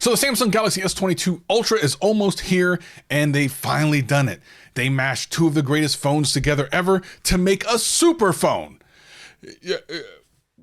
So the Samsung Galaxy S22 Ultra is almost here, and they've finally done it. They mashed two of the greatest phones together ever to make a super phone.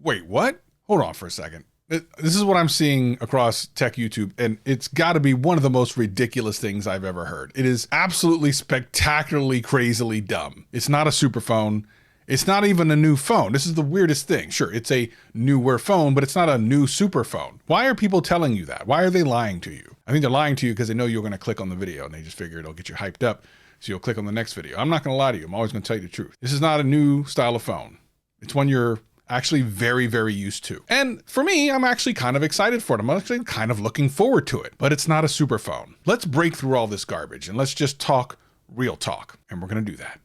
Wait, what? Hold on for a second. This is what I'm seeing across tech YouTube, and it's got to be one of the most ridiculous things I've ever heard. It is absolutely spectacularly, crazily dumb. It's not a super phone. It's not even a new phone. This is the weirdest thing. Sure, it's a newer phone, but it's not a new super phone. Why are people telling you that? Why are they lying to you? I think they're lying to you because they know you're going to click on the video, and they just figure it'll get you hyped up, so you'll click on the next video. I'm not going to lie to you. I'm always going to tell you the truth. This is not a new style of phone. It's one you're actually very, very used to. And for me, I'm actually kind of excited for it. I'm actually kind of looking forward to it, but it's not a super phone. Let's break through all this garbage and let's just talk real talk. And we're going to do that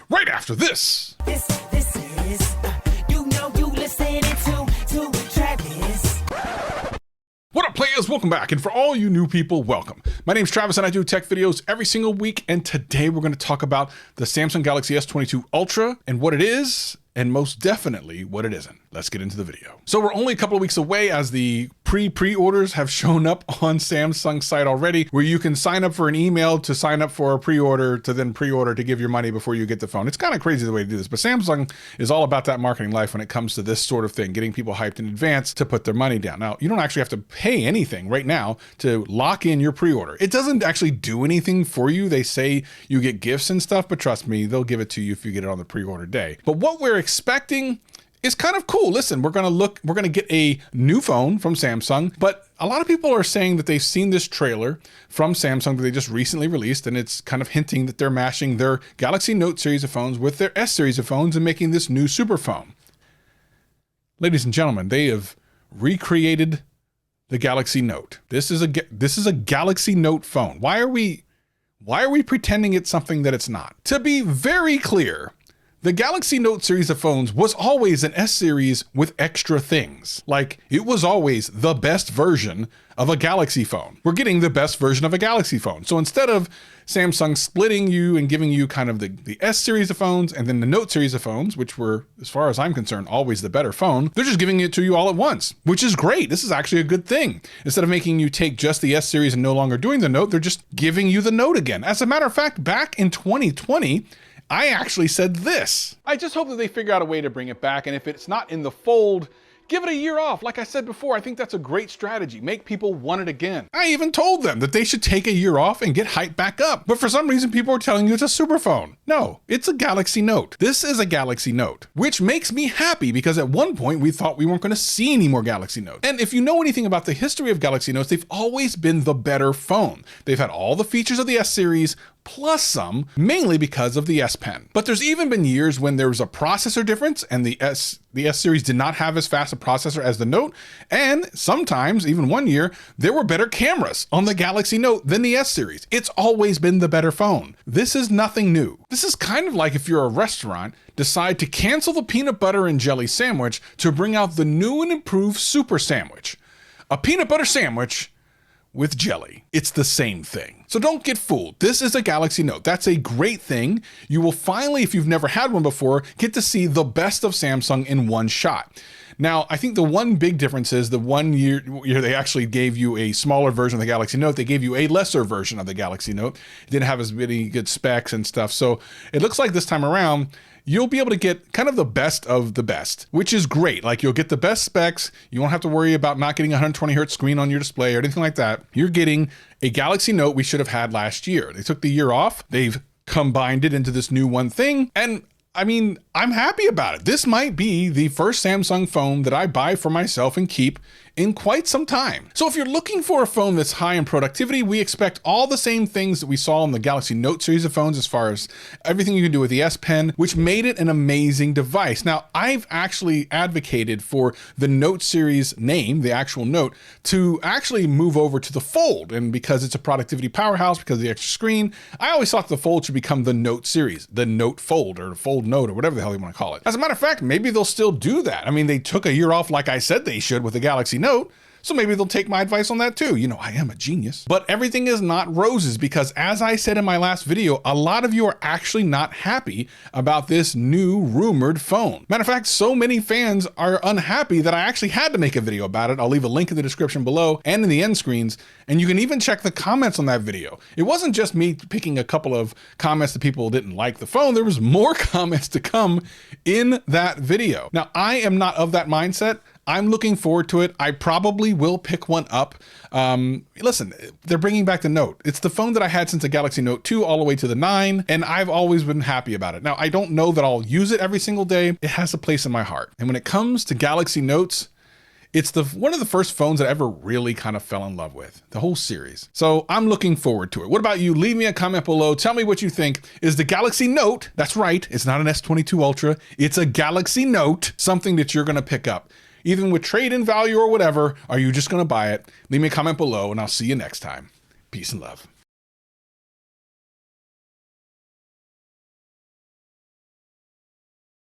right after this. This is, you listening to Travis. What up, players? Welcome back. And for all you new people, welcome. My name's Travis and I do tech videos every single week. And today we're going to talk about the Samsung Galaxy S22 Ultra and what it is, and most definitely what it isn't. Let's get into the video. So we're only a couple of weeks away as the pre-orders have shown up on Samsung's site already, where you can sign up for an email to sign up for a pre-order to then pre-order to give your money before you get the phone. It's kind of crazy the way to do this, but Samsung is all about that marketing life when it comes to this sort of thing, getting people hyped in advance to put their money down. Now, you don't actually have to pay anything right now to lock in your pre-order. It doesn't actually do anything for you. They say you get gifts and stuff, but trust me, they'll give it to you if you get it on the pre-order day. But what we're expecting is kind of cool. Listen, we're going to get a new phone from Samsung, but a lot of people are saying that they've seen this trailer from Samsung that they just recently released, and it's kind of hinting that they're mashing their Galaxy Note series of phones with their S series of phones and making this new super phone. Ladies and gentlemen, they have recreated the Galaxy Note. This is a Galaxy Note phone. Why are we pretending it's something that it's not? To be very clear, the Galaxy Note series of phones was always an S series with extra things. Like, it was always the best version of a Galaxy phone. We're getting the best version of a Galaxy phone. So instead of Samsung splitting you and giving you kind of the S series of phones and then the Note series of phones, which were, as far as I'm concerned, always the better phone, they're just giving it to you all at once, which is great. This is actually a good thing. Instead of making you take just the S series and no longer doing the Note, they're just giving you the Note again. As a matter of fact, back in 2020, I actually said this. I just hope that they figure out a way to bring it back, and if it's not in the fold, give it a year off. Like I said before, I think that's a great strategy. Make people want it again. I even told them that they should take a year off and get hyped back up. But for some reason, people are telling you it's a super phone. No, it's a Galaxy Note. This is a Galaxy Note, which makes me happy because at one point we thought we weren't going to see any more Galaxy Notes. And if you know anything about the history of Galaxy Notes, they've always been the better phone. They've had all the features of the S series, plus some, mainly because of the S Pen. But there's even been years when there was a processor difference and the S series did not have as fast a processor as the Note. And sometimes, even one year, there were better cameras on the Galaxy Note than the S series. It's always been the better phone. This is nothing new. This is kind of like if you're a restaurant, decide to cancel the peanut butter and jelly sandwich to bring out the new and improved super sandwich. A peanut butter sandwich with jelly. It's the same thing. So don't get fooled. This is a Galaxy Note. That's a great thing. You will finally, if you've never had one before, get to see the best of Samsung in one shot. Now, I think the one big difference is the 1 year they actually gave you a smaller version of the Galaxy Note. They gave you a lesser version of the Galaxy Note. It didn't have as many good specs and stuff. So it looks like this time around, you'll be able to get kind of the best of the best, which is great. Like, you'll get the best specs. You won't have to worry about not getting a 120 hertz screen on your display or anything like that. You're getting a Galaxy Note we should have had last year. They took the year off. They've combined it into this new one thing. And I mean, I'm happy about it. This might be the first Samsung phone that I buy for myself and keep in quite some time. So if you're looking for a phone that's high in productivity, we expect all the same things that we saw in the Galaxy Note series of phones as far as everything you can do with the S Pen, which made it an amazing device. Now, I've actually advocated for the Note series name, the actual Note, to actually move over to the Fold. And because it's a productivity powerhouse, because of the extra screen, I always thought the Fold should become the Note series, the Note Fold or the Fold Note or whatever the hell you want to call it. As a matter of fact, maybe they'll still do that. I mean, they took a year off like I said they should with the Galaxy Note. So maybe they'll take my advice on that too. You know, I am a genius. But everything is not roses because, as I said in my last video, a lot of you are actually not happy about this new rumored phone. Matter of fact, so many fans are unhappy that I actually had to make a video about it. I'll leave a link in the description below and in the end screens, and you can even check the comments on that video. It wasn't just me picking a couple of comments that people didn't like the phone. There was more comments to come in that video. Now, I am not of that mindset. I'm looking forward to it. I probably will pick one up. Listen, they're bringing back the Note. It's the phone that I had since the Galaxy Note 2 all the way to the 9, and I've always been happy about it. Now, I don't know that I'll use it every single day. It has a place in my heart. And when it comes to Galaxy Notes, it's one of the first phones that I ever really kind of fell in love with, the whole series. So I'm looking forward to it. What about you? Leave me a comment below. Tell me what you think. Is the Galaxy Note, that's right, it's not an S22 Ultra, it's a Galaxy Note, something that you're gonna pick up? Even with trade-in value or whatever, are you just gonna buy it? Leave me a comment below and I'll see you next time. Peace and love.